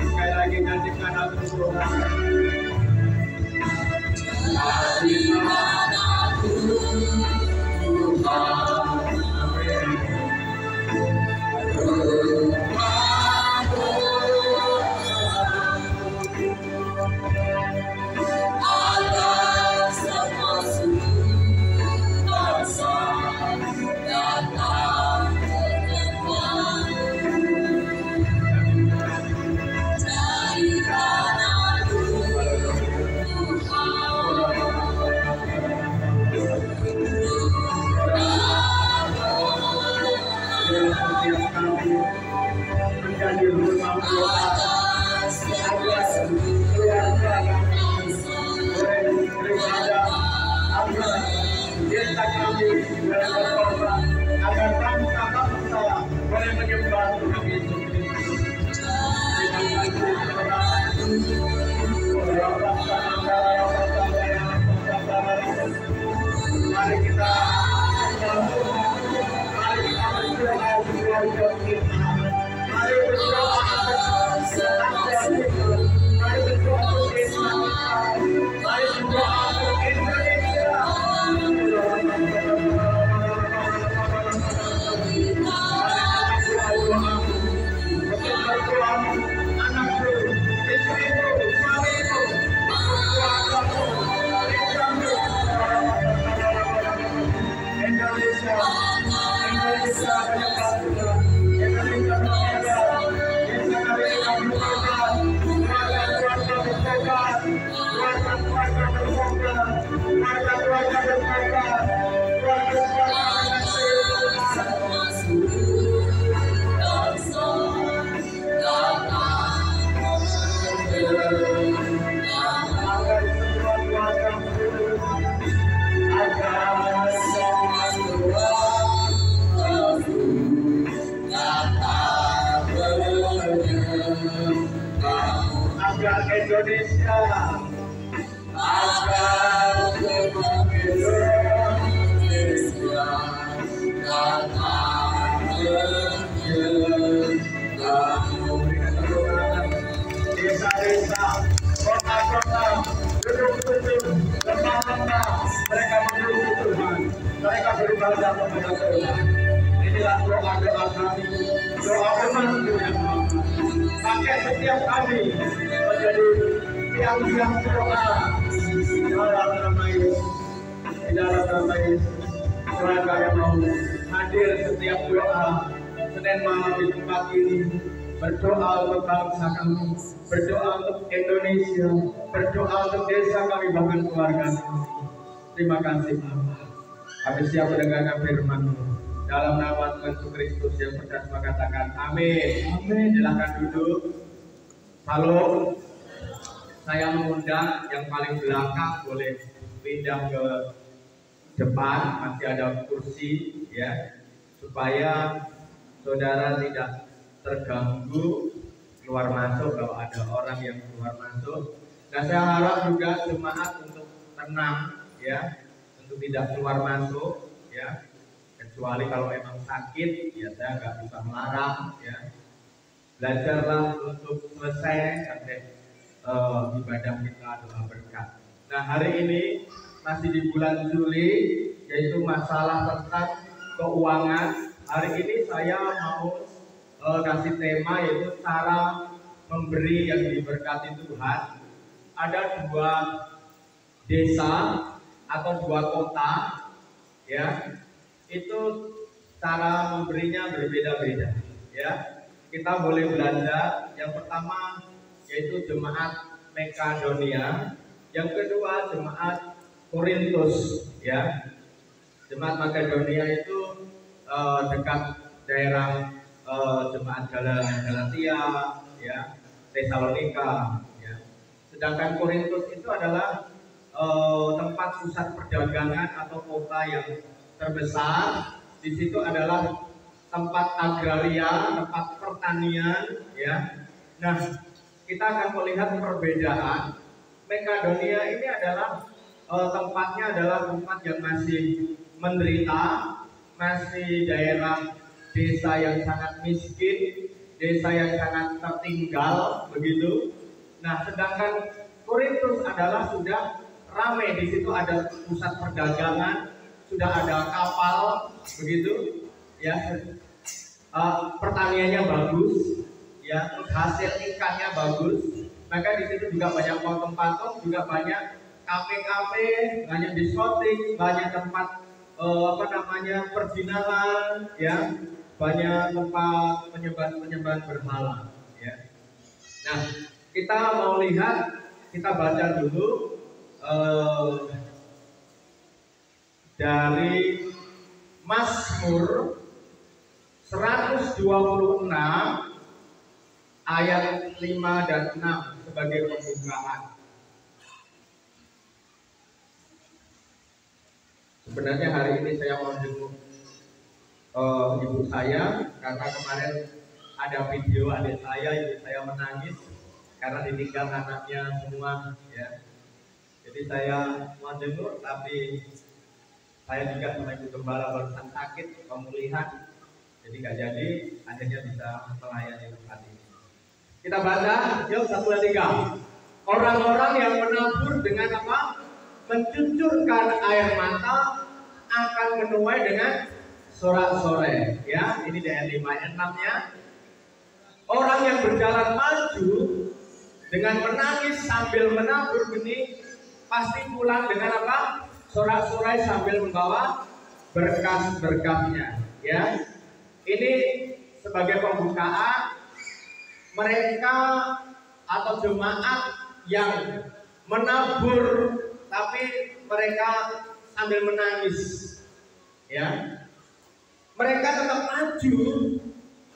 Sekali lagi nyanyikan aku Tuhan. Agar bangsa-bangsa boleh menyembah Tuhan Yesus Kristus. Mari kita berdoa. Mari berdoa. Mari berdoa untuk Indonesia. Agar Indonesia, agar Indonesia desa-desa, kota-kota, gedung-gedung, lembah-lembah, mereka menuju Tuhan, mereka beribadah kepada Tuhan. Inilah doa-doa kami, doa umat Tuhan. Pakai setiap kami menjadi tiang-tiang doa dalam nama Yesus. Di dalam nama Yesus, Tuhan kami mau hadir setiap doa Senin malam di tempat ini, berdoa untuk bangsa kami, berdoa untuk Indonesia, berdoa untuk desa kami, bahkan keluarga kami. Terima kasih Bapak. Kami siap mendengarkan firman-Mu. Dalam nama Tuhan Yesus Kristus yang percaya katakan amin. Amin. Silakan duduk. Halo. Saya mengundang yang paling belakang boleh pindah ke depan, masih ada kursi ya, supaya saudara tidak terganggu keluar masuk kalau ada orang yang keluar masuk. Nah, saya harap juga jemaat untuk tenang ya, untuk tidak keluar masuk ya. Kecuali kalau emang sakit, ya saya nggak bisa melarang ya. Belajarlah untuk selesai sampai ibadah kita doa berkat. Nah, hari ini masih di bulan Juli, yaitu masalah tentang keuangan. Hari ini saya mau kasih tema yaitu cara memberi yang diberkati Tuhan. Ada dua desa atau dua kota ya. Itu cara memberinya berbeda-beda ya. Kita boleh belanja. Yang pertama yaitu jemaat Makedonia, yang kedua jemaat Korintus ya. Jemaat Makedonia itu dekat daerah jemaat Galatia ya, Tesalonika ya. Sedangkan Korintus itu adalah tempat pusat perdagangan atau kota yang terbesar. Di situ adalah tempat agraria, tempat pertanian ya. Nah, kita akan melihat perbedaan. Makedonia ini adalah tempatnya adalah tempat yang masih menderita, masih daerah desa yang sangat miskin, desa yang sangat tertinggal begitu. Nah, sedangkan Korintus adalah sudah ramai, di situ ada pusat perdagangan, sudah ada kapal begitu, ya. Pertaniannya bagus, ya, hasil ikannya bagus. Maka di situ juga banyak patung-patung, juga banyak kafe-kafe, banyak diskotik, banyak tempat perzinahan, ya, banyak tempat penyembahan berhala, ya. Nah, kita mau lihat, kita baca dulu dari Mazmur 126 ayat 5 dan 6 sebagai pembukaan. Sebenarnya hari ini saya mau jenguk ibu saya, karena kemarin ada video adik saya, ibu saya menangis karena ditinggal anaknya semua, ya. Jadi saya mau jenguk, tapi saya juga sama ibu gembala barusan sakit pemulihan, jadi nggak jadi, akhirnya bisa melayani tempat ini. Kita baca, yuk 1, 2, 3. Orang-orang yang menabur dengan apa? Mencucurkan air mata akan menuai dengan sorak-sorai. Ya, ini di ayat 5 ayat 6-nya. Orang yang berjalan maju dengan menangis sambil menabur benih pasti pulang dengan apa? Sorak-sorai sambil membawa berkas-berkasnya. Ya, ini sebagai pembukaan. Mereka atau jemaat yang menabur tapi mereka sambil menangis, ya. Mereka tetap maju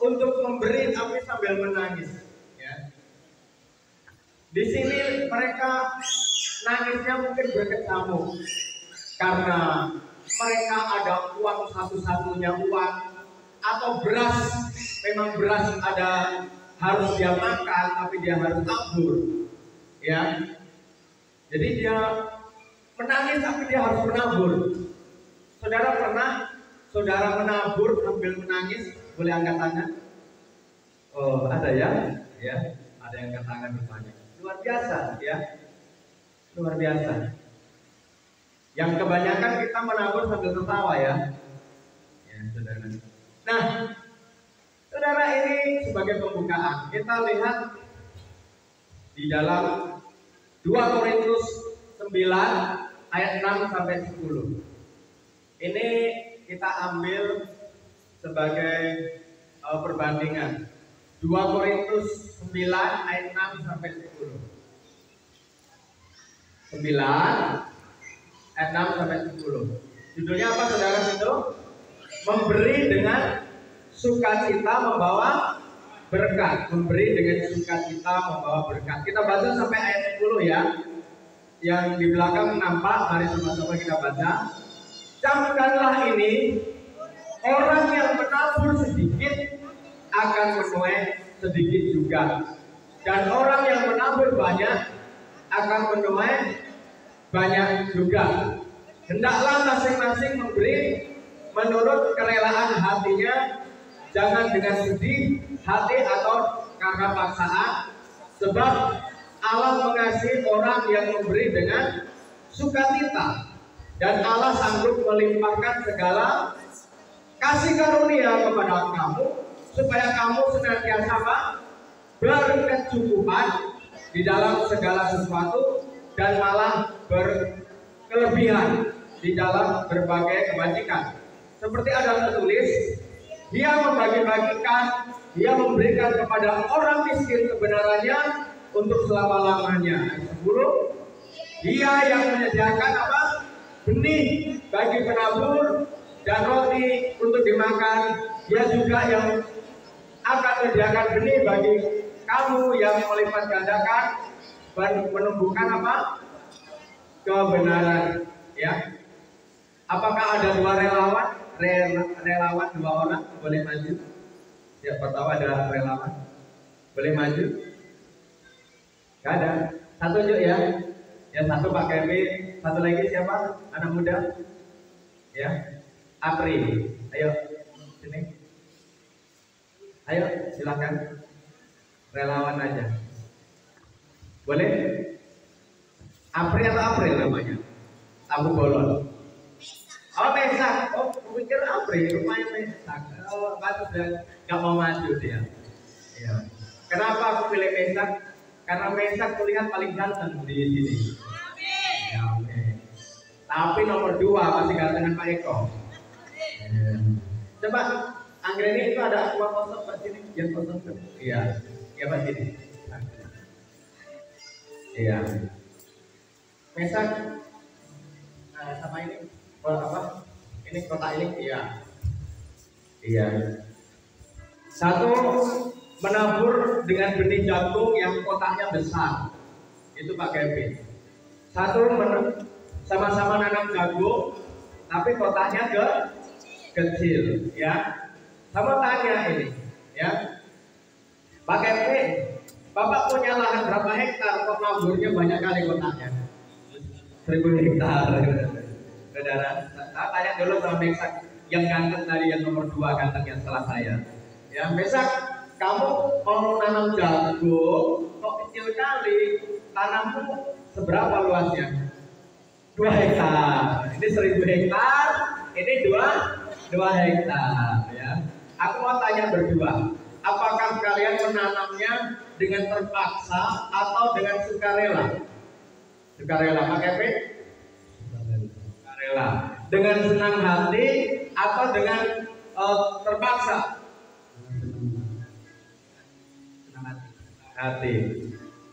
untuk memberi tapi sambil menangis, ya. Di sini mereka nangisnya mungkin berkecamuk karena mereka ada uang satu-satunya uang, atau beras, memang beras ada harus dia makan tapi dia harus tabur, ya. Jadi dia menangis tapi dia harus menabur. Saudara pernah saudara menabur sambil menangis? Boleh angkat tangan? Oh, ada ya? Ya, ada yang angkat tangan rupanya. Luar biasa, ya. Luar biasa. Yang kebanyakan kita menabur sambil tertawa, ya. Ya, saudara. Nah, saudara, ini sebagai pembukaan, kita lihat di dalam 2 Korintus 9 ayat 6 sampai 10. Ini kita ambil sebagai perbandingan. 2 Korintus 9 ayat 6 sampai 10. 9 ayat 6 sampai 10. Judulnya apa, saudara itu? Memberi dengan sukacita membawa berkat. Memberi dengan sukacita membawa berkat. Kita baca sampai ayat 10, ya. Yang di belakang nampak, mari sama-sama kita baca. Camkanlah ini, orang yang menabur sedikit akan menuai sedikit juga, dan orang yang menabur banyak akan menuai banyak juga. Hendaklah masing-masing memberi menurut kerelaan hatinya, jangan dengan sedih hati atau karena paksaan, sebab Allah mengasihi orang yang memberi dengan sukacita, dan Allah sanggup melimpahkan segala kasih karunia kepada kamu, supaya kamu senantiasa berkecukupan di dalam segala sesuatu, dan malah berkelebihan di dalam berbagai kebajikan. Seperti ada tertulis, Dia membagi-bagikan, Dia memberikan kepada orang miskin kebenarannya untuk selama-lamanya. Ayat 10, Dia yang menyediakan apa? Benih bagi penabur dan roti untuk dimakan. Dia juga yang akan menyediakan benih bagi kamu yang melipat gandakan dan menumbuhkan apa? Kebenaran, ya. Apakah ada 2 relawan? Relawan 2 orang boleh maju. Siapa tahu ada relawan boleh maju. Gak ada. Satu yuk, ya. Ya, satu Pak Kevin, satu lagi siapa? Anak muda. Ya. Apri. Ayo sini. Ayo silakan, relawan aja. Boleh? April atau April namanya? Tabu bolon. Oh Mesak, oh pikir April, lumayan Mesak. Oh bagus dan nggak mau maju dia. Ya. Kenapa aku pilih Mesak? Karena Mesak terlihat paling ganteng di sini. Ya, oke. Tapi nomor 2 masih gantengan Pak Eko. Ya. Coba Anggreni itu ada aqua kosong Pak sini, yang kosong tuh. Iya, iya Pak sini. Iya. Mesak. Nah, sama ini. Apa? Ini kotak ini, iya. Iya. Satu menabur dengan benih jagung yang kotaknya besar. Itu Pak Kevin. Satu sama-sama nanam jagung, tapi kotaknya kecil, ya. Sama tanya ini, ya. Pak Kevin, Bapak punya lahan berapa hektar kok naburnya banyak kali kotaknya? 1000 hektar. Saudara, saya tanya dulu sama Mesak yang ganteng tadi, yang nomor 2 gantengnya setelah saya. Ya, Mesak, kamu mau nanam jagung kok kecil kali, tanammu seberapa luasnya? 2 hektar. Ini 1000 hektar, ini 2 hektar, ya. Aku mau tanya berdua, apakah kalian menanamnya dengan terpaksa atau dengan sukarela? Sukarela, Pak Kevin? Sukarela. Dengan senang hati atau dengan terpaksa? Senang hati.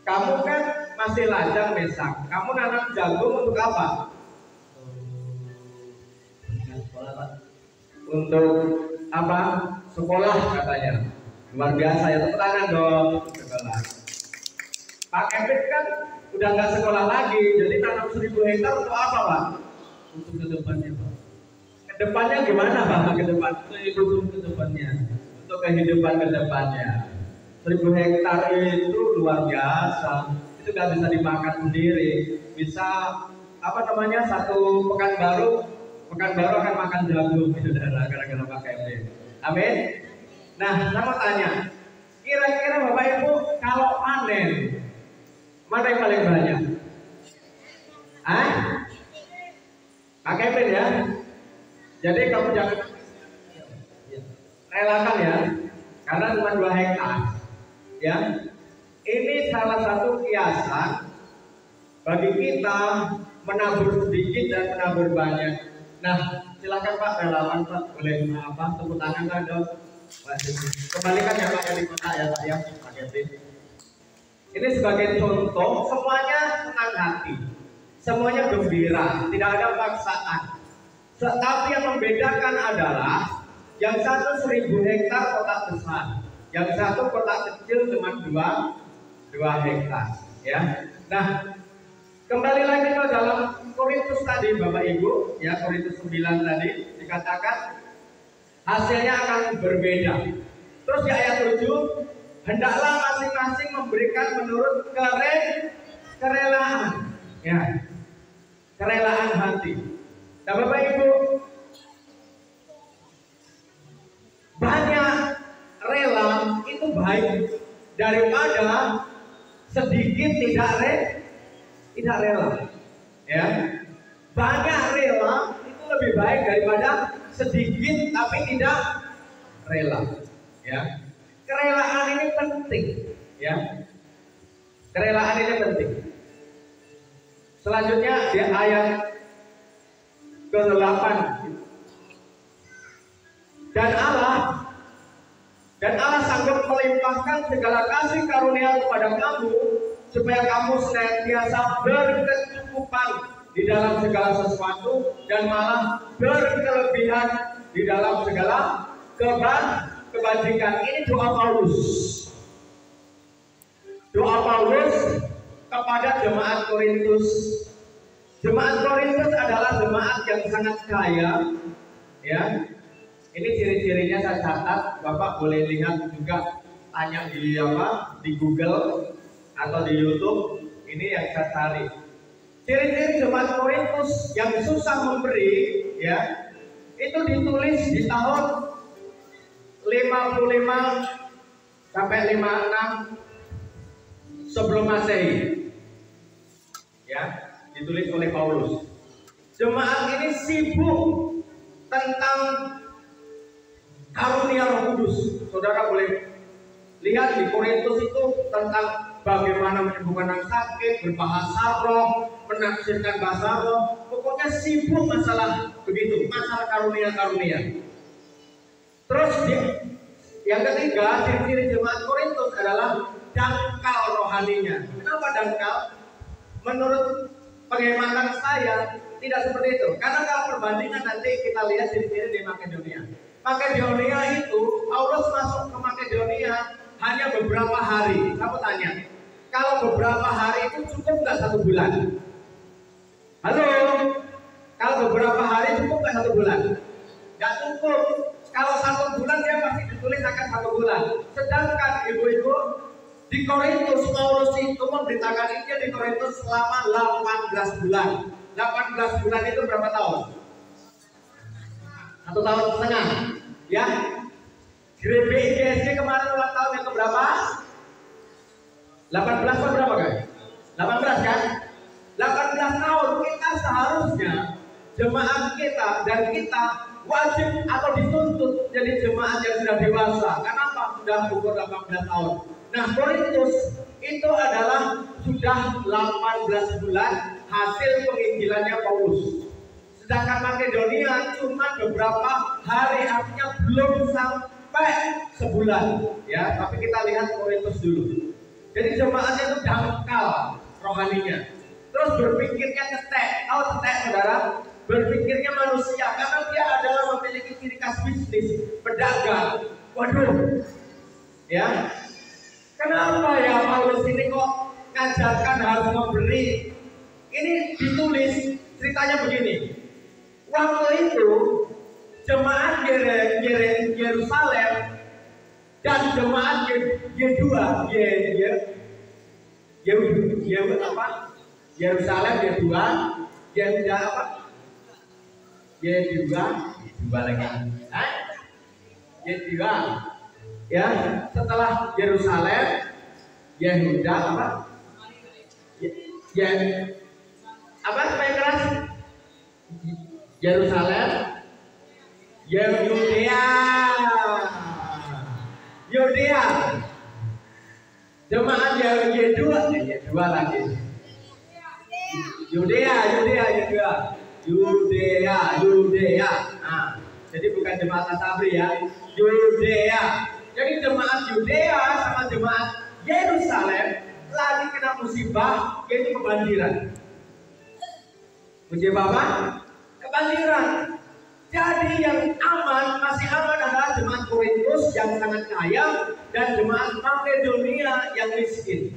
Kamu kan masih lajang Mesak. Kamu nanam jagung untuk apa? Untuk apa? Sekolah katanya. Luar biasa ya, tepuk tangan dong. Sekolah. Pak Kevin kan udah nggak sekolah lagi, jadi tanam 1000 hektar untuk apa Pak? Untuk kedepannya Pak. Kedepannya gimana Pak? Kehidupan kedepannya. Untuk kehidupan kedepannya. 1000 hektar itu luar biasa. Itu nggak bisa dimakan sendiri. Bisa apa namanya, satu pekan baru akan makan jagung gitu, gara-gara Pak Kevin. Amin. Nah, saya mau tanya, kira-kira Bapak Ibu kalau panen, mana yang paling banyak? Pak Kevin ya. Jadi kamu jangan relakan ya, karena cuma 2 hektar. Ya, ini salah satu kiasan bagi kita menabur sedikit dan menabur banyak. Nah, silakan Pak relawan Pak, boleh tepuk tangan Pak dong. Kembalikan ya Pak di kota ya Pak ya, Pak Kevin. Ini sebagai contoh, semuanya senang hati, semuanya gembira, tidak ada paksaan. Tetapi yang membedakan adalah yang satu 1000 hektar kotak besar, yang satu kotak kecil cuma 2 hektar. Ya. Nah, kembali lagi ke dalam Korintus tadi Bapak Ibu, ya Korintus 9 tadi dikatakan hasilnya akan berbeda. Terus di ayat 7, hendaklah masing-masing memberikan menurut kerelaan, ya, kerelaan hati. Nah Bapak Ibu, banyak rela itu baik daripada sedikit tidak rela. Ya, banyak rela itu lebih baik daripada sedikit tapi tidak rela. Ya, kerelaan ini penting. Ya, kerelaan ini penting. Selanjutnya di ayat ke-8, dan Allah sanggup melimpahkan segala kasih karunia kepada kamu, supaya kamu senantiasa berkecukupan di dalam segala sesuatu dan malah berkelebihan di dalam segala kebajikan. Ini doa Paulus. Doa Paulus kepada jemaat Korintus. Jemaat Korintus adalah jemaat yang sangat kaya, ya. Ini ciri-cirinya saya catat, Bapak boleh lihat juga, tanya di Google atau di YouTube. Ini yang saya cari. Ciri-ciri jemaat Korintus yang susah memberi, ya, itu ditulis di tahun 55 sampai 56 sebelum Masehi. Ya, ditulis oleh Paulus. Jemaat ini sibuk tentang karunia Roh Kudus. Saudara boleh lihat di Korintus itu tentang bagaimana menyembuhkan yang sakit, berbahasa roh, menafsirkan bahasa roh. Pokoknya sibuk masalah begitu, masalah karunia-karunia. Terus yang ketiga, ciri-ciri jemaat Korintus adalah dangkal rohaninya. Kenapa dangkal? Menurut penghematan saya tidak seperti itu. Karena kalau perbandingan nanti kita lihat ciri-ciri di Makedonia. Makedonia itu Paulus masuk ke Makedonia hanya beberapa hari. Kamu tanya, kalau beberapa hari itu cukup nggak 1 bulan? Halo, kalau beberapa hari cukup nggak 1 bulan? Nggak cukup. Kalau 1 bulan dia pasti ditulis akan 1 bulan. Sedangkan ibu-ibu di Korintus, Paulus itu memberitakan Injil di Korintus selama 18 bulan. 18 bulan itu berapa tahun? 1 tahun setengah. Ya. Gereja IGSD kemarin ulang tahun yang keberapa? 18 atau berapa guys? 18 kan? 18 tahun kita seharusnya jemaat kita dan kita wajib atau dituntut jadi jemaat yang sudah dewasa. Kenapa? Sudah umur 18 tahun. Nah, Korintus itu adalah sudah 18 bulan hasil penginjilannya Paulus. Sedangkan Makedonia cuma beberapa hari, artinya belum sampai sebulan. Ya, tapi kita lihat Korintus dulu. Jadi jemaatnya itu dangkal rohaninya. Terus berpikirnya cetek. Tahu cetek, saudara? Berpikirnya manusia, karena dia adalah memiliki ciri khas bisnis, pedagang. Waduh, ya. Kenapa ya Paulus ini kok ngajarkan harus memberi? Ini ditulis ceritanya begini. Waktu itu jemaat Yerusalem dan jemaat Yerusalem ya, setelah Yerusalem, Yehuda supaya keras? Yerusalem, Yudea, jemaat Yudea lagi. Yudea. Nah, jadi bukan jemaat Asabri ya, Yudea. Jadi jemaat Yudea sama jemaat Yerusalem lagi kena musibah, yaitu kebanjiran. Musibah apa? Kebanjiran. Jadi yang masih aman adalah jemaat Korintus yang sangat kaya dan jemaat Makedonia yang miskin.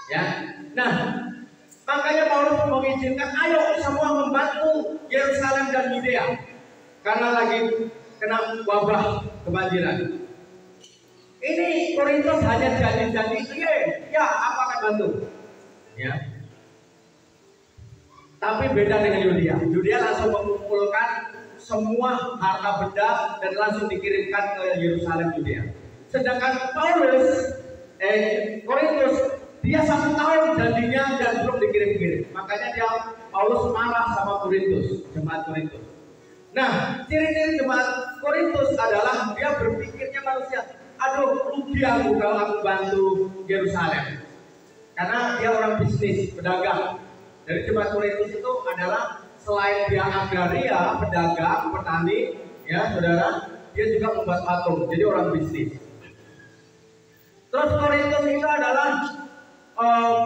Ya. Nah, makanya Paulus mengizinkan, ayo semua membantu Yerusalem dan Yudea karena lagi kena wabah kebanjiran. Ini Korintus hanya janji-janji, ya apa akan bantu, ya. Tapi beda dengan Yudea. Yudea langsung mengumpulkan semua harta benda dan langsung dikirimkan ke Yerusalem, Yudea. Sedangkan Korintus, dia 1 tahun janjinya dan belum dikirim-kirim. Makanya Paulus marah sama Korintus, jemaat Korintus. Nah, ciri-ciri jemaat Korintus adalah dia berpikirnya manusia. Aduh, rugi aku kalau aku bantu Yerusalem. Karena dia orang bisnis, pedagang. Dari jemaat Korintus itu adalah selain dia agraria, pedagang, petani, ya saudara, dia juga membuat patung. Jadi orang bisnis. Terus Korintus itu adalah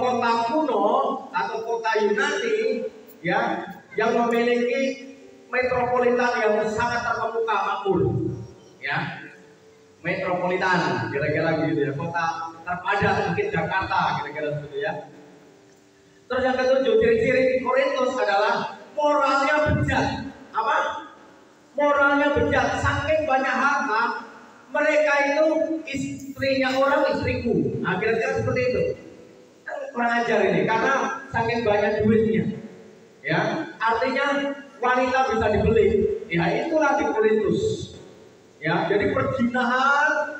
kota kuno atau kota Yunani, ya, yang memiliki metropolitan yang sangat terkemuka, makmur, ya. Metropolitan, kira-kira gitu ya, kota terpadat, mungkin Jakarta, kira-kira seperti ya. Terus yang ketujuh, ciri-ciri di Korintus adalah moralnya bejat. Apa? Moralnya bejat. Saking banyak harta, mereka itu istrinya orang istriku. Nah, kira-kira seperti itu. Kurang ajar ini, karena saking banyak duitnya. Ya, artinya wanita bisa dibeli. Ya, itulah di Korintus. Ya, jadi perzinahan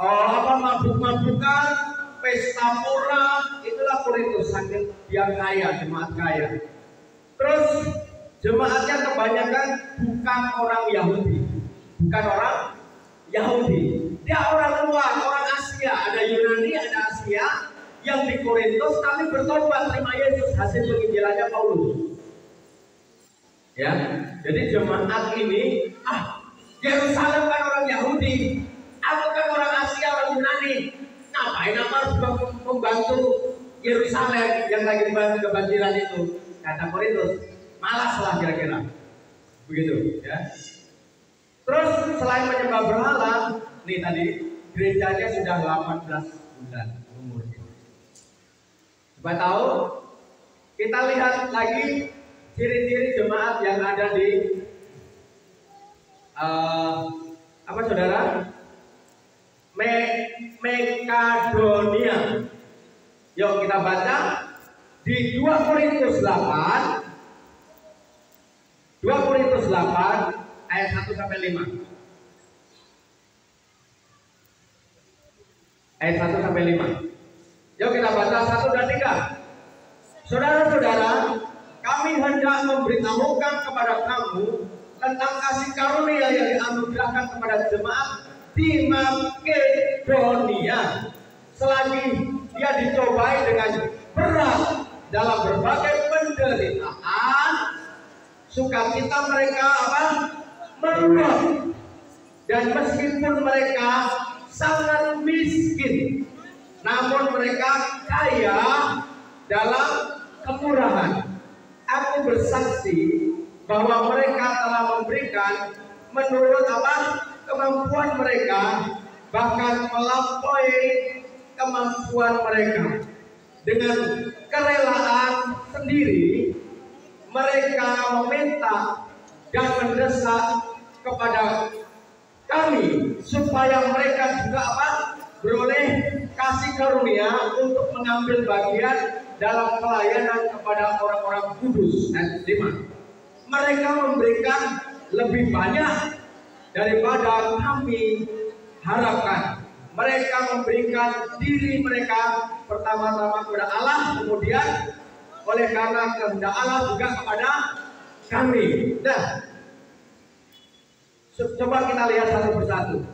mabuk-mabukan, pesta pora, itulah Korintus, saking dia kaya, jemaat kaya. Terus jemaatnya kebanyakan bukan orang Yahudi, dia orang luar, orang Asia, ada Yunani, ada Asia yang di Korintus tapi bertobat terima Yesus hasil penginjilannya Paulus. Ya, jadi jemaat ini, Yerusalem kan orang Yahudi, aku kan orang Asia, orang Yunani, ngapain aku harus membantu Yerusalem yang lagi kebanjiran itu? Kata Korintus, malas lah kira-kira, begitu ya. Terus selain menyembah berhala, nih tadi gerejanya sudah 18 bulan umurnya. Coba tahu, kita lihat lagi ciri-ciri jemaat yang ada di saudara? Makedonia. Yuk kita baca di 2 Korintus 8 ayat 1 sampai 5. Ayat 1 sampai 5. Yuk kita baca 1 dan 3. Saudara-saudara, kami hendak memberitahukan kepada kamu tentang kasih karunia yang dianugerahkan kepada jemaat di Makedonia selagi dia dicobai dengan berat dalam berbagai penderitaan. Sukacita mereka meluap, dan meskipun mereka sangat miskin, namun mereka kaya dalam kemurahan. Aku bersaksi bahwa mereka telah memberikan menurut kemampuan mereka, bahkan melampaui kemampuan mereka. Dengan kerelaan sendiri mereka meminta dan mendesak kepada kami supaya mereka juga beroleh kasih karunia untuk mengambil bagian dalam pelayanan kepada orang-orang kudus. Ayat 5. Mereka memberikan lebih banyak daripada kami harapkan. Mereka memberikan diri mereka pertama-tama kepada Allah, kemudian oleh karena kehendak Allah juga kepada kami. Nah, coba kita lihat satu persatu.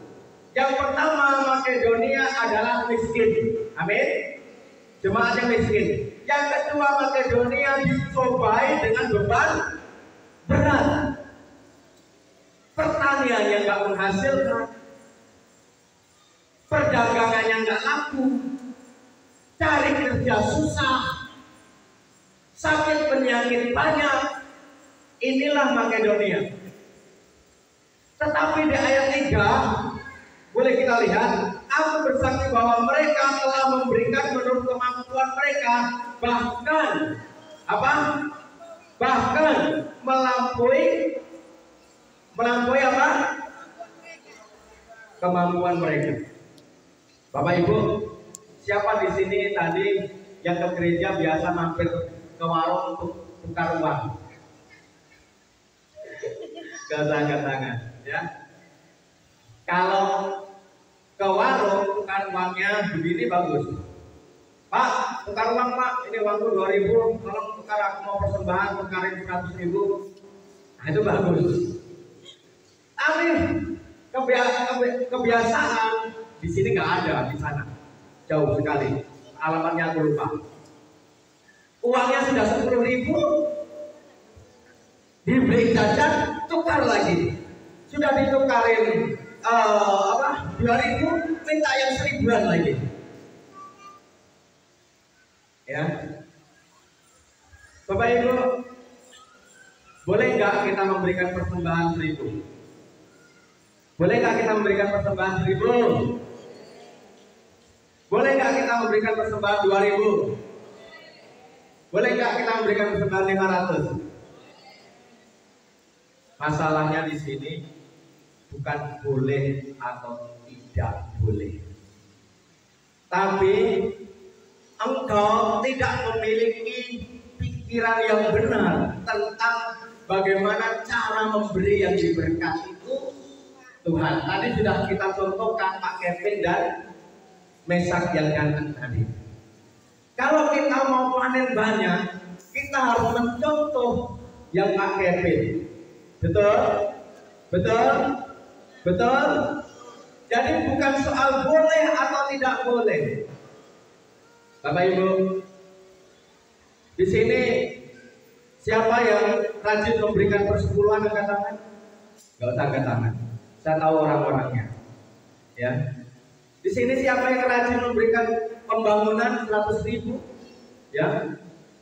Yang pertama, Makedonia adalah miskin. Amin. Jemaatnya miskin. Yang kedua, Makedonia dicobai dengan beban berat. Pertaniannya nggak menghasilkan, perdagangannya nggak laku, cari kerja susah, sakit penyakit banyak. Inilah Makedonia. Tetapi di ayat 3 boleh kita lihat, aku bersaksi bahwa mereka telah memberikan menurut kemampuan mereka, bahkan melampaui kemampuan mereka. Bapak Ibu, siapa di sini tadi yang ke gereja biasa mampir ke warung untuk tukar uang? Angkat tangan, ya. Kalau ke warung tukar uangnya begini bagus. Pak, tukar uang Pak, ini uangku 2.000, tolong tukar, aku mau persembahan, tukarin 100.000. Nah itu bagus. Tapi kebiasaan di sini nggak ada, di sana jauh sekali. Alamatnya aku lupa. Uangnya sudah 10.000, dibeli jajan, tukar lagi. Sudah ditukarin 2.000, minta yang 1.000-an lagi. Ya, Bapak Ibu, boleh nggak kita memberikan persembahan 1.000? Boleh nggak kita memberikan persembahan 1.000? Boleh nggak kita memberikan persembahan 2.000? Boleh nggak kita memberikan persembahan 500? Masalahnya di sini bukan boleh atau tidak boleh, tapi engkau tidak memiliki pikiran yang benar tentang bagaimana cara memberi yang diberkati itu Tuhan. Tadi sudah kita contohkan Pak Kevin dan Mesak yang kanan tadi. Kalau kita mau panen banyak, kita harus mencontoh yang Pak Kevin. Betul? Betul? Betul? Jadi bukan soal boleh atau tidak boleh. Bapak Ibu, di sini siapa yang rajin memberikan persepuluhan angkat tangan? Gak usah angkat tangan. Saya tahu orang-orangnya. Ya. Di sini siapa yang rajin memberikan pembangunan 100.000? Ya.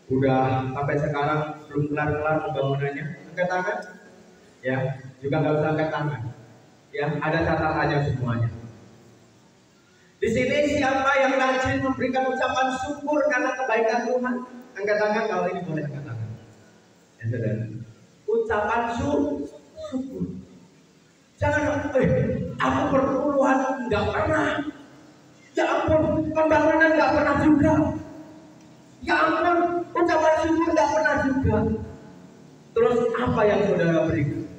Udah sampai sekarang belum kelar-kelar pembangunannya. Angkat tangan. Ya. Juga gak usah angkat tangan. Ya. Ada catatannya semuanya. Di sini siapa yang rajin memberikan ucapan syukur karena kebaikan Tuhan? Angkat tangan kalau ini boleh angkat tangan. Ya, saudara. Ucapan syukur. Jangan, aku perpuluhan nggak pernah. Ya ampun, pembangunan nggak pernah juga. Ya ampun, ucapan syukur nggak pernah juga. Terus apa yang saudara berikan?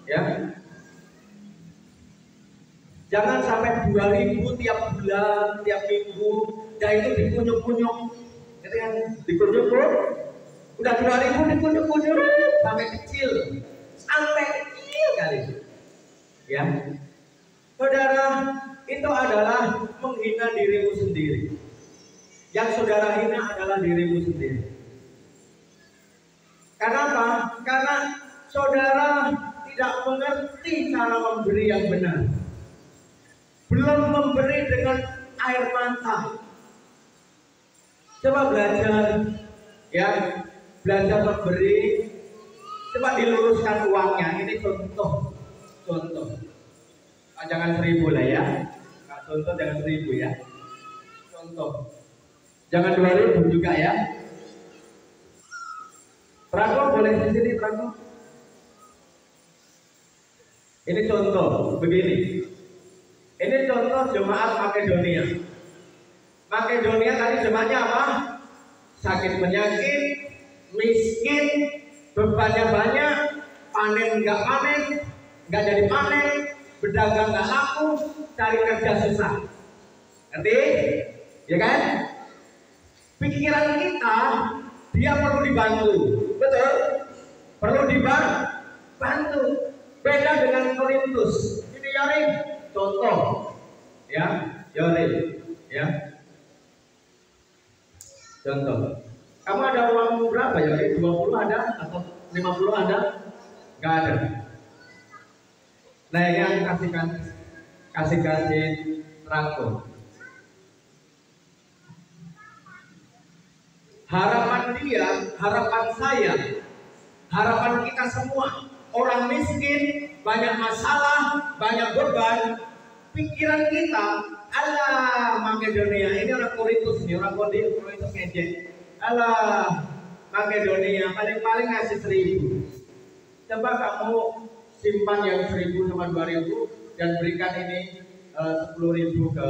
Ya, jangan sampai 2.000 tiap bulan, tiap minggu, dan itu dikunyuk-kunyuk. Itu yang dikunyuk-kunyuk. Udah 2.000 dikunyuk-kunyuk sampai kecil kali. Ya, saudara, itu adalah menghina dirimu sendiri. Yang saudara hina adalah dirimu sendiri. Karena apa? Karena saudara tidak mengerti cara memberi yang benar. Belum memberi dengan air mata. Coba belajar, ya, belajar memberi. Coba diluruskan uangnya. Ini contoh. Jangan 1.000 lah ya. Contoh jangan 1.000 ya. Contoh. Jangan 2.000 juga ya. Prago boleh di sini Prago. Ini contoh begini. Ini contoh jemaat Makedonia. Makedonia tadi jemaatnya apa? Sakit penyakit, miskin, bebannya banyak, panen nggak panen, nggak jadi panen, berdagang nggak laku, cari kerja susah. Ngerti? Ya kan? Pikiran kita, dia perlu dibantu, betul? Perlu dibantu. Beda dengan Korintus. Ini Yorin, contoh, ya, Yorin, ya. Contoh. Kamu ada uang berapa ya? 20 ada atau 50 ada? Gak ada. Nah ini aku kasih traktor. Harapan dia, harapan saya, harapan kita semua, orang miskin, banyak masalah, banyak beban, pikiran kita, alah Makedonia, ini orang Korintus nih, orang Korintus ngejek. Alah, Makedonia paling-paling ngasih 1.000. Coba kamu simpan yang 1.000 sama 2.000 dan berikan ini 10.000 ke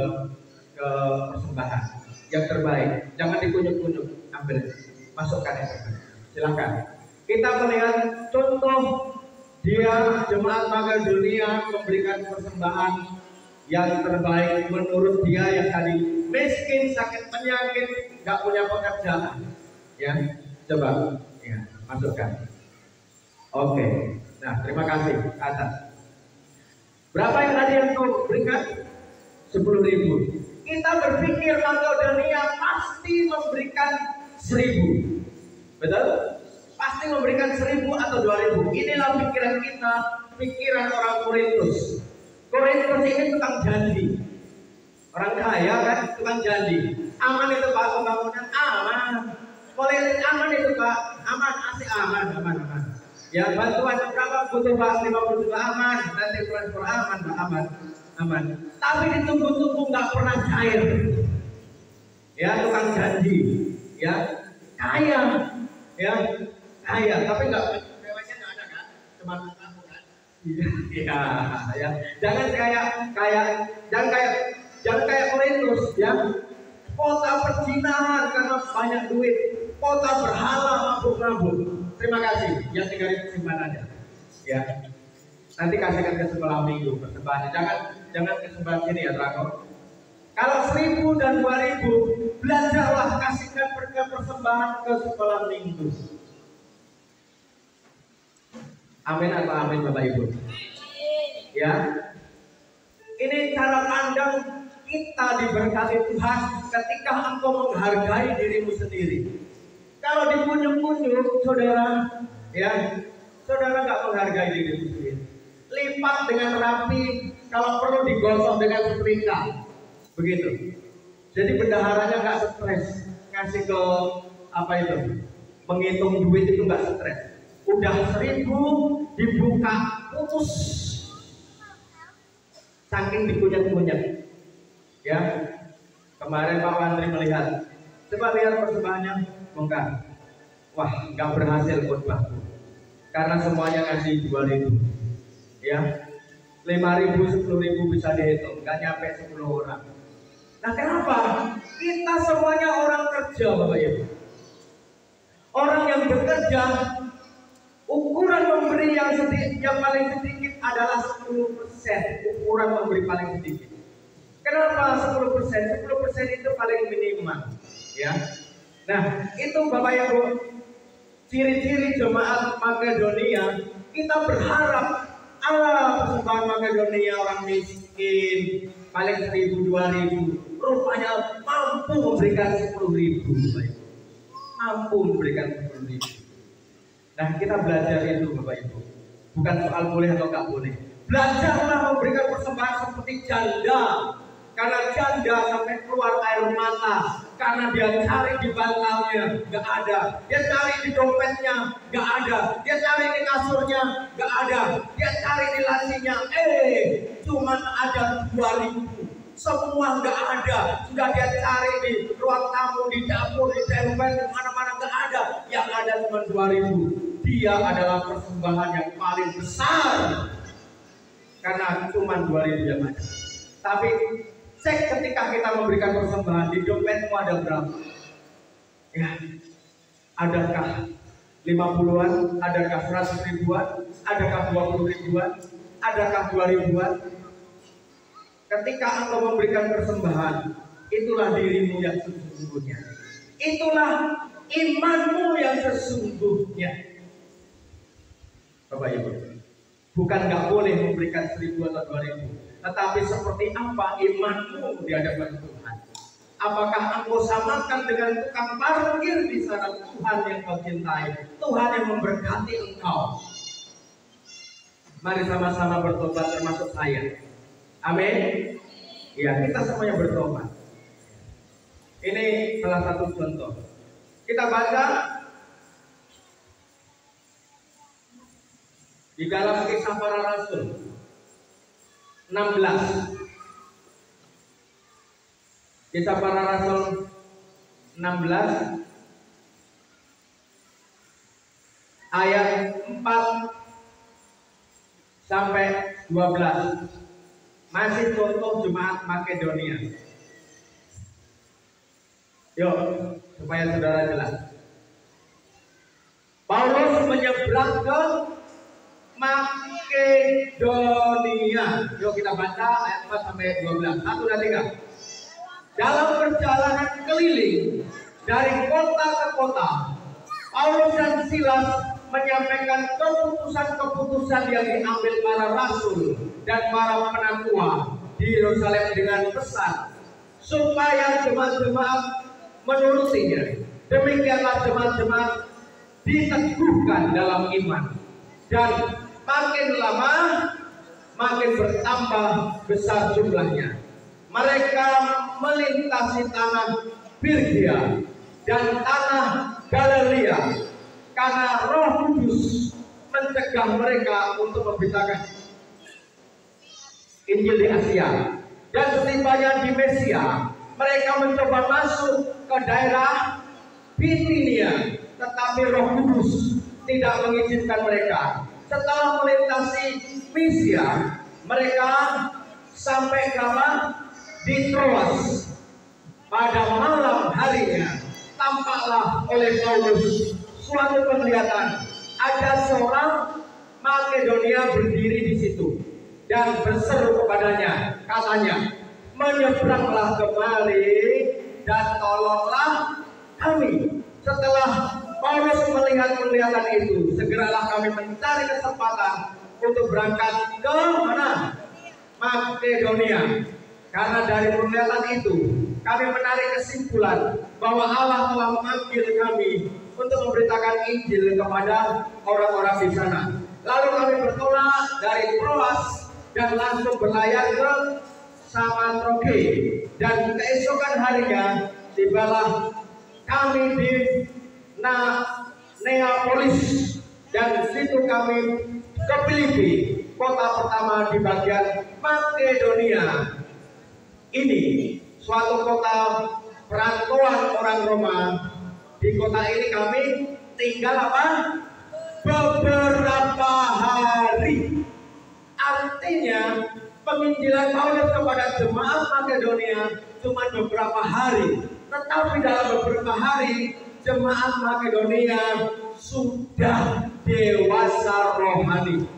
persembahan yang terbaik. Jangan dikunyuk-kunyuk, ambil, masukkan itu. Silakan. Kita melihat contoh dia jemaat Makedonia memberikan persembahan yang terbaik menurut dia yang tadi miskin, sakit penyakit, nggak punya pekerjaan, ya, coba, ya, masukkan. Oke, nah terima kasih atas. Berapa yang tadi yang kau berikan? 10.000. Kita berpikir Makedonia pasti memberikan 1.000, betul? Pasti memberikan 1.000 atau 2.000. Inilah pikiran kita, pikiran orang Korintus. Korintus ini tukang janji. Orang kaya kan tukang janji. Aman itu Pak pembangunan, aman. Politik aman itu Pak, aman, asik aman. Ya bantuan berapa butuh Pak? 50 juta aman. Nanti transfer aman Pak, aman. Tapi ditunggu-tunggu nggak pernah cair. Ya tukang janji. Ya kaya. Ya kaya. Tapi nggak rewetnya nggak ada kan? Cuma kamu kan? Iya. Ya. Jangan kayak Korintus ya. Kota perzinahan karena banyak duit. Kota berhala mabuk-mabuk. Terima kasih yang 3.000 simpanannya. Ya. Nanti kasihkan ke sekolah minggu persembahannya. Jangan ke sebelah sini ya, Terang. Kalau 1.000 dan 2.000, belajarlah kasihkan persembahan ke sekolah minggu. Amin atau amin Bapak Ibu? Ya. Ini cara pandang kita diberkati Tuhan ketika engkau menghargai dirimu sendiri. Kalau dipunyuk-punyuk, saudara, ya, saudara nggak menghargai dirimu sendiri. Lipat dengan rapi, kalau perlu digosok dengan setrika, begitu. Jadi bendaharanya nggak stres, ngasih ke apa itu, menghitung duit itu nggak stres. Udah 1.000 dibuka putus, saking dikunyah-kunyah. Ya, kemarin Pak Wandri melihat, coba lihat persembahannya, bongkar. Wah, nggak berhasil khotbahku, karena semuanya ngasih 2.000. Ya, 5.000, 10.000 bisa dihitung, nggak nyampe 10 orang. Nah, kenapa? Kita semuanya orang kerja, Bapak Ibu. Orang yang bekerja, ukuran memberi yang paling sedikit adalah 10%. Ukuran memberi paling sedikit. Kenapa 10%? 10% itu paling minimal, ya. Nah, itu Bapak Ibu, ciri-ciri jemaat Makedonia. Kita berharap persembahan Makedonia orang miskin paling 1.000, 2.000, rupanya mampu memberikan 10.000, Bapak Ibu. Mampu memberikan 10.000. Nah, kita belajar itu Bapak Ibu. Bukan soal boleh atau nggak boleh. Belajarlah memberikan persembahan seperti janda. Karena janda sampai keluar air mata. Karena dia cari di bantalnya, nggak ada. Dia cari di dompetnya, nggak ada. Dia cari di kasurnya, nggak ada. Dia cari di lacinya, cuman ada 2.000. Semua nggak ada. Sudah dia cari di ruang tamu, di dapur, di dompet, di mana-mana nggak ada. Yang ada cuma 2.000. Dia adalah persembahan yang paling besar. Karena cuma 2.000 yang ada. Tapi cek ketika kita memberikan persembahan, di dompetmu ada berapa? Ya, adakah 50-an, adakah 100.000-an, adakah 20.000-an, adakah 2.000-an? Ketika engkau memberikan persembahan, itulah dirimu yang sesungguhnya. Itulah imanmu yang sesungguhnya. Bapak Ibu, bukan nggak boleh memberikan 1.000 atau 2.000, tetapi seperti apa imanmu di hadapan Tuhan? Apakah engkau samakan dengan tukang parkir di sana Tuhan yang kau cintai, Tuhan yang memberkati engkau? Mari sama-sama bertobat termasuk saya. Amin. Ya, kita semuanya bertobat. Ini salah satu contoh. Kita baca di dalam Kisah Para Rasul 16. Kisah Para Rasul 16 ayat 4 sampai 12. Masih contoh jemaat Makedonia. Yuk, supaya saudara jelas. Paulus menyeberang ke Makedonia. Yuk kita baca ayat 4 sampai 12. 1 dan 3. Dalam perjalanan keliling dari kota ke kota, Paulus dan Silas menyampaikan keputusan-keputusan yang diambil para rasul dan para penatua di Yerusalem dengan pesan supaya jemaat-jemaat menurutinya. Demikianlah jemaat-jemaat diteguhkan dalam iman, dan makin lama makin bertambah besar jumlahnya. Mereka melintasi tanah Pirgia dan tanah Galilea karena Roh Kudus mencegah mereka untuk memberitakan Injil di Asia. Dan setibanya di Mesia, mereka mencoba masuk ke daerah Bitinia, tetapi Roh Kudus tidak mengizinkan mereka. Setelah melintasi Misia, mereka sampai di Troas. Pada malam harinya tampaklah oleh Paulus suatu penglihatan. Ada seorang Makedonia berdiri di situ dan berseru kepadanya, katanya, menyeberanglah kemari dan tolonglah kami. Setelah Paulus melihat penglihatan itu, segeralah kami mencari kesempatan untuk berangkat ke mana? Makedonia. Karena dari penglihatan itu, kami menarik kesimpulan bahwa Allah telah memanggil kami untuk memberitakan Injil kepada orang-orang di sana. Lalu kami bertolak dari Troas dan langsung berlayar ke Samotroke, dan keesokan harinya tibalah kami di Neapolis, dan di situ kami ke Filipi, kota pertama di bagian Makedonia. Ini suatu kota perantauan orang Roma. Di kota ini kami tinggal apa? Beberapa hari. Artinya penginjilan Paulus kepada jemaat Makedonia cuma beberapa hari, tetapi dalam beberapa hari jemaat Makedonia sudah dewasa rohani.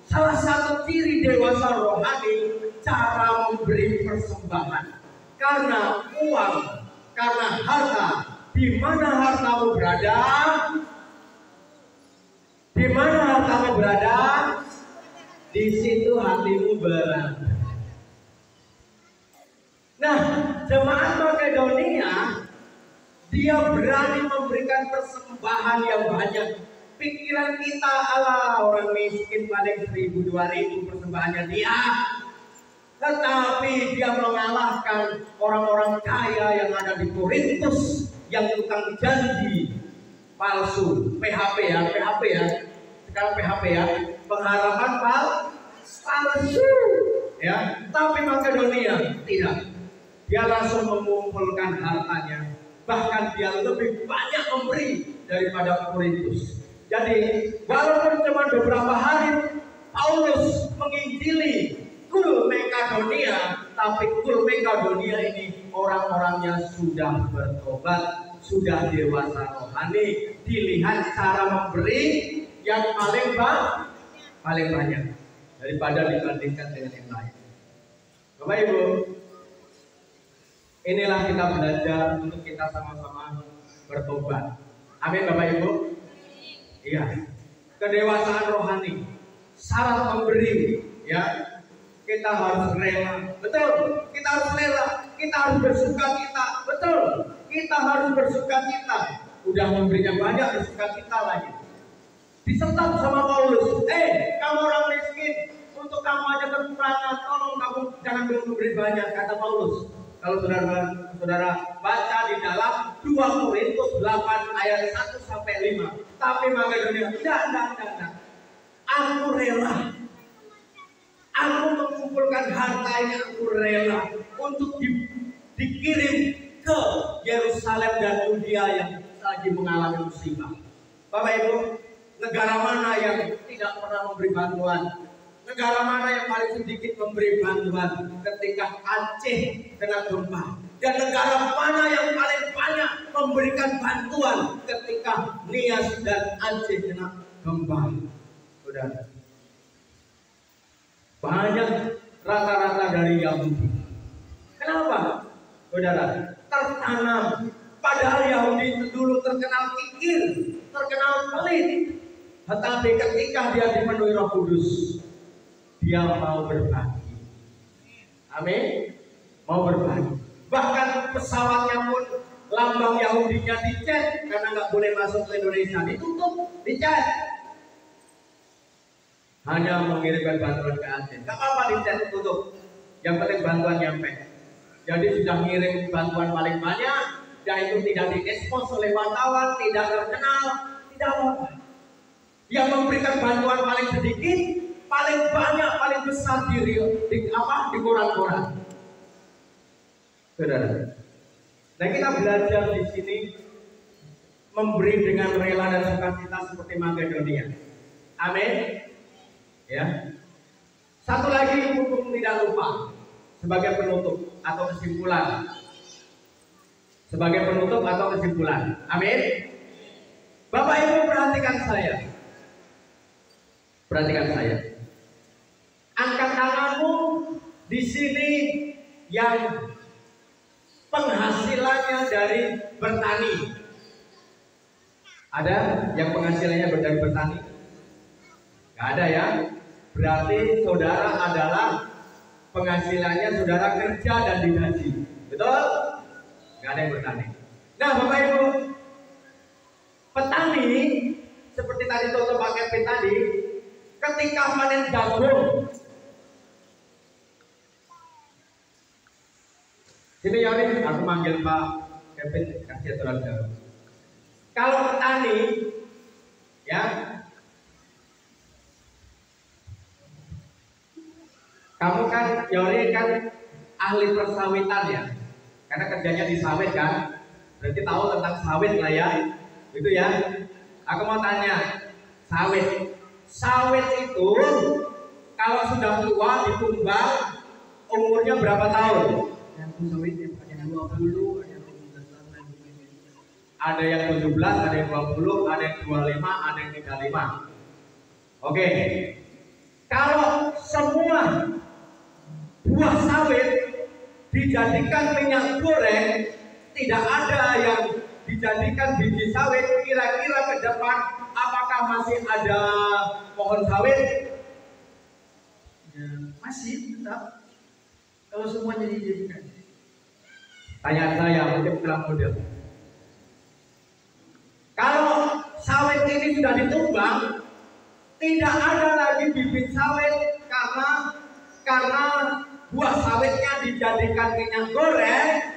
Salah satu ciri dewasa rohani, cara memberi persembahan. Karena uang, karena harta, di mana hartamu berada? Di mana hartamu berada? Di situ hatimu berada. Nah, jemaat Makedonia, dia berani memberikan persembahan yang banyak. Pikiran kita, ala orang miskin paling 1.000-2.000 persembahannya dia. Tetapi dia mengalahkan orang-orang kaya yang ada di Korintus, yang tukang janji palsu, PHP ya, sekarang PHP ya, pengharapan palsu ya. Tapi Makedonia tidak, dia langsung mengumpulkan hartanya, bahkan dia lebih banyak memberi daripada Korintus. Jadi walaupun cuma beberapa hari Paulus menginjili Kul Makedonia, tapi Kul Makedonia ini orang-orangnya sudah bertobat, sudah dewasa rohani. Dilihat cara memberi yang paling banyak daripada dibandingkan dengan yang lain. Bapak Ibu, inilah kita belajar untuk kita sama-sama bertobat. Amin Bapak Ibu. Iya, kedewasaan rohani, syarat memberi, ya. Kita harus rela, betul. Kita harus rela, kita harus bersuka cita, betul. Kita harus bersuka cita. Udah memberinya banyak, bersuka cita lagi. Disetop sama Paulus, kamu orang miskin, untuk kamu aja kekurangan, tolong kamu jangan memberi banyak, kata Paulus. Kalau saudara baca di dalam 2 Korintus 8 ayat 1 sampai 5. Tapi Makedonia tidak. Aku rela. Aku mengumpulkan hartanya, aku rela untuk dikirim ke Yerusalem dan Yudea yang lagi mengalami musibah. Bapak Ibu, negara mana yang tidak pernah memberi bantuan? Negara mana yang paling sedikit memberi bantuan ketika Aceh kena gempa? Dan negara mana yang paling banyak memberikan bantuan ketika Nias dan Aceh kena gempa? Saudara, banyak rata-rata dari Yahudi. Kenapa? Saudara, tertanam. Padahal Yahudi itu dulu terkenal kikir, terkenal pelit. Tetapi ketika dia dipenuhi Roh Kudus, dia mau berbagi. Amin. Mau berbagi. Bahkan pesawatnya pun lambang Yahudinya dicet karena nggak boleh masuk ke Indonesia, ditutup, dicet. Hanya mengirimkan bantuan ke Aceh. Gak apa-apa dicet, tutup. Yang penting bantuan nyampe. Jadi sudah ngirim bantuan paling banyak, dan itu tidak diekspos oleh wartawan, tidak terkenal, tidak apa-apa. Yang memberikan bantuan paling sedikit, paling banyak, paling besar di koran-koran. Saudara. Nah, kita belajar di sini memberi dengan rela dan sukacita seperti Makedonia. Amin. Ya. Satu lagi untuk tidak lupa sebagai penutup atau kesimpulan. Sebagai penutup atau kesimpulan. Amin. Bapak Ibu perhatikan saya. Perhatikan saya. Angkat tanganmu di sini yang penghasilannya dari bertani. Ada yang penghasilannya dari bertani? Gak ada ya. Berarti saudara adalah penghasilannya saudara kerja dan digaji. Betul? Gak ada yang bertani. Nah Bapak Ibu, petani seperti tadi contoh Pak Kevin tadi, ketika panen jagung, sini ya ini aku manggil Pak Kevin kasih aturan jauh. Kalau petani, ya, kamu kan Yori kan ahli persawitan ya, karena kerjanya di sawit kan, berarti tahu tentang sawit lah ya, gitu ya. Aku mau tanya, sawit itu kalau sudah tua ditumbang umurnya berapa tahun? Yang sawit ada yang 20, ada yang 15 tahun lagi. Ada yang 17, ada yang 20, ada yang 25, ada yang 35. Oke. Kalau semua buah sawit dijadikan minyak goreng, tidak ada yang dijadikan biji sawit, kira-kira ke depan apakah masih ada pohon sawit? Ya, masih tetap. Kalau semuanya dijadikan. Tanya saya, mungkin kurang model. Kalau sawit ini sudah ditumbang, tidak ada lagi bibit sawit karena buah sawitnya dijadikan minyak goreng.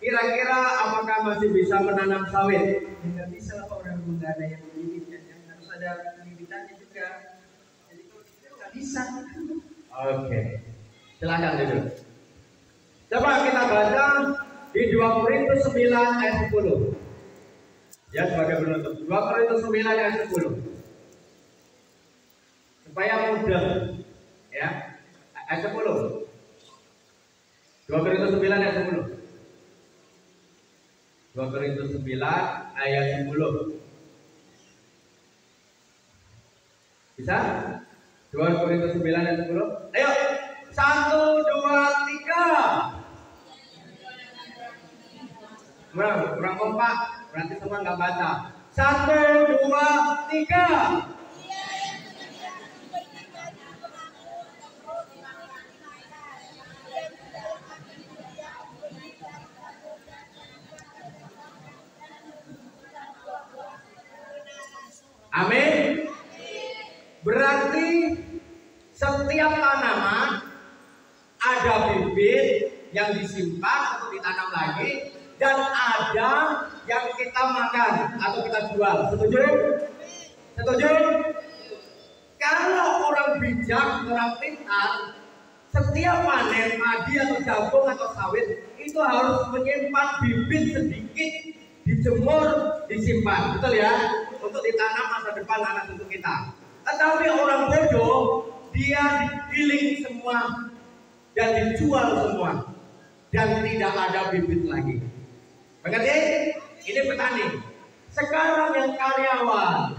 Kira-kira apakah masih bisa menanam sawit? Tidak bisa lah orang nggak ada yang membibitnya, yang harus ada pembibitannya juga. Jadi kalau itu nggak bisa. Oke, silakan dulu. Coba kita baca di 2 Korintus 9 ayat 10. Ya, sebagai penutup. 2 Korintus 9 ayat 10. Supaya mudah, ya. Ayat 10. 2 Korintus 9 ayat 10. 2 Korintus 9 ayat 10. Bisa? 2 Korintus 9 ayat 10. Ayo, 1, 2, 3. Kurang kompak, berarti semua nggak baca. 1, 2, 3. Amin. Berarti setiap tanaman ada bibit yang disimpan untuk ditanam lagi, dan ada yang kita makan atau kita jual. Setuju? Setuju? Kalau orang bijak, orang pintar, setiap panen padi atau jagung atau sawit itu harus menyimpan bibit sedikit, dijemur, disimpan, betul ya? Untuk ditanam masa depan anak cucu kita. Tetapi orang bodoh, dia digiling semua dan dijual semua, dan tidak ada bibit lagi. Mengerti? Ini petani. Sekarang yang karyawan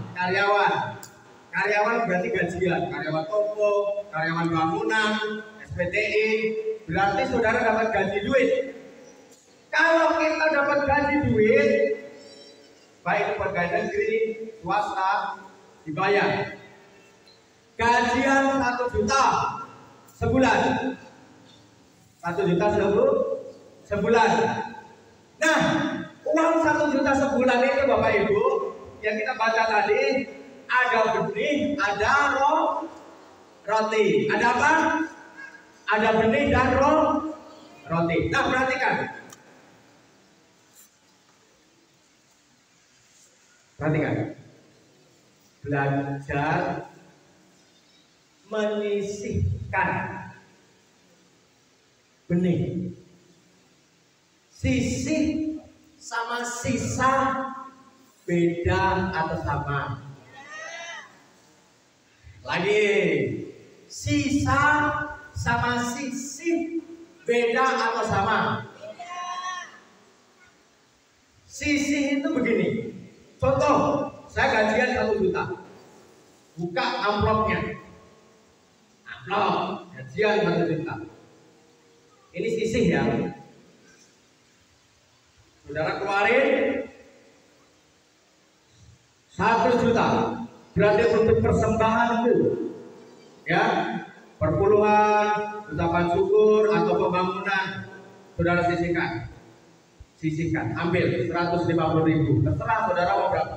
berarti gajian, karyawan toko, karyawan bangunan, SPTI, berarti saudara dapat gaji duit. Kalau kita dapat gaji duit, baik pegawai negeri, swasta, dibayar. Gajian 1 juta sebulan. 1 juta sebulan. Nah, uang 1 juta sebulan itu Bapak Ibu, yang kita baca tadi, ada benih, ada roti. Ada apa? Ada benih dan roti. Nah, perhatikan. Belajar menyisihkan benih. Sisih sama sisa beda atau sama? Lagi, sisa sama sisih beda atau sama? Sisih itu begini. Contoh, saya gajian 1 juta. buka amplopnya. Amplop gajian 1 juta. Ini sisih ya. Saudara keluarin 1 juta. Berarti untuk persembahanmu, ya, perpuluhan, ucapan syukur atau pembangunan, saudara sisihkan, ambil 150.000, terserah saudara mau berapa,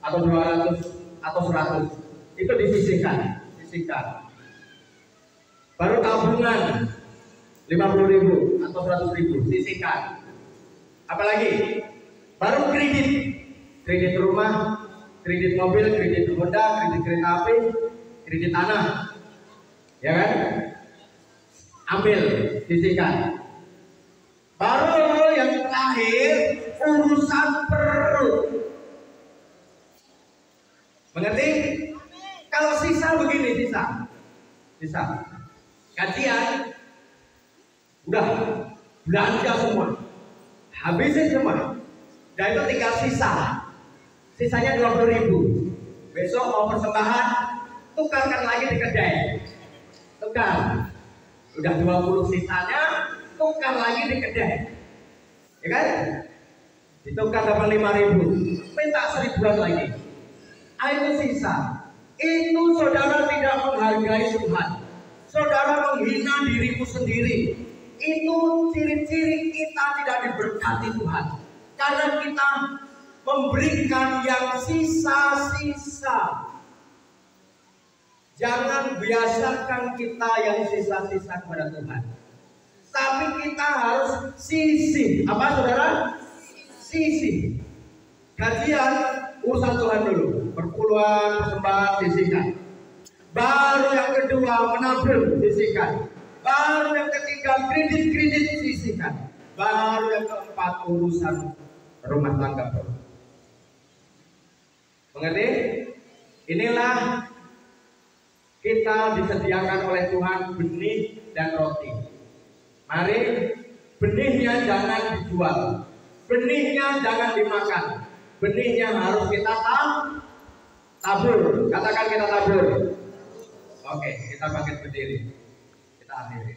atau 200 atau 100, itu disisihkan. Baru tabungan 50.000 atau 100.000, sisihkan. Apalagi baru kredit rumah, kredit mobil, kredit Honda, kredit kereta api, kredit tanah, ya kan? Ambil, sisihkan. Baru yang terakhir urusan perut. Mengerti? Kalau sisa begini, sisa. Gajian udah belanja semua, habisin semua. Dan itu tinggal sisanya 20.000. Besok mau persembahan, tukarkan lagi di kedai. Tukar. Udah 20 sisanya, tukar lagi di kedai. Ya kan? Ditukar dapat 5.000. Minta 1.000-an lagi. Itu sisa. Itu saudara tidak menghargai Tuhan. Saudara menghina dirimu sendiri. Itu ciri-ciri kita tidak diberkati Tuhan. Karena kita memberikan yang sisa-sisa. Jangan biasakan kita yang sisa-sisa kepada Tuhan. Tapi kita harus sisih. Apa saudara? Sisih. Gajian urusan Tuhan dulu. Perpuluhan, persembahan, sisihkan. Baru yang kedua menabung, sisihkan. Baru yang ketiga kredit, sisihkan. Baru yang keempat urusan rumah tangga. Mengerti? Inilah kita disediakan oleh Tuhan benih dan roti. Mari, benihnya jangan dijual, benihnya jangan dimakan, benihnya harus kita tabur. Katakan kita tabur. Oke, kita bangkit berdiri, kita akhiri.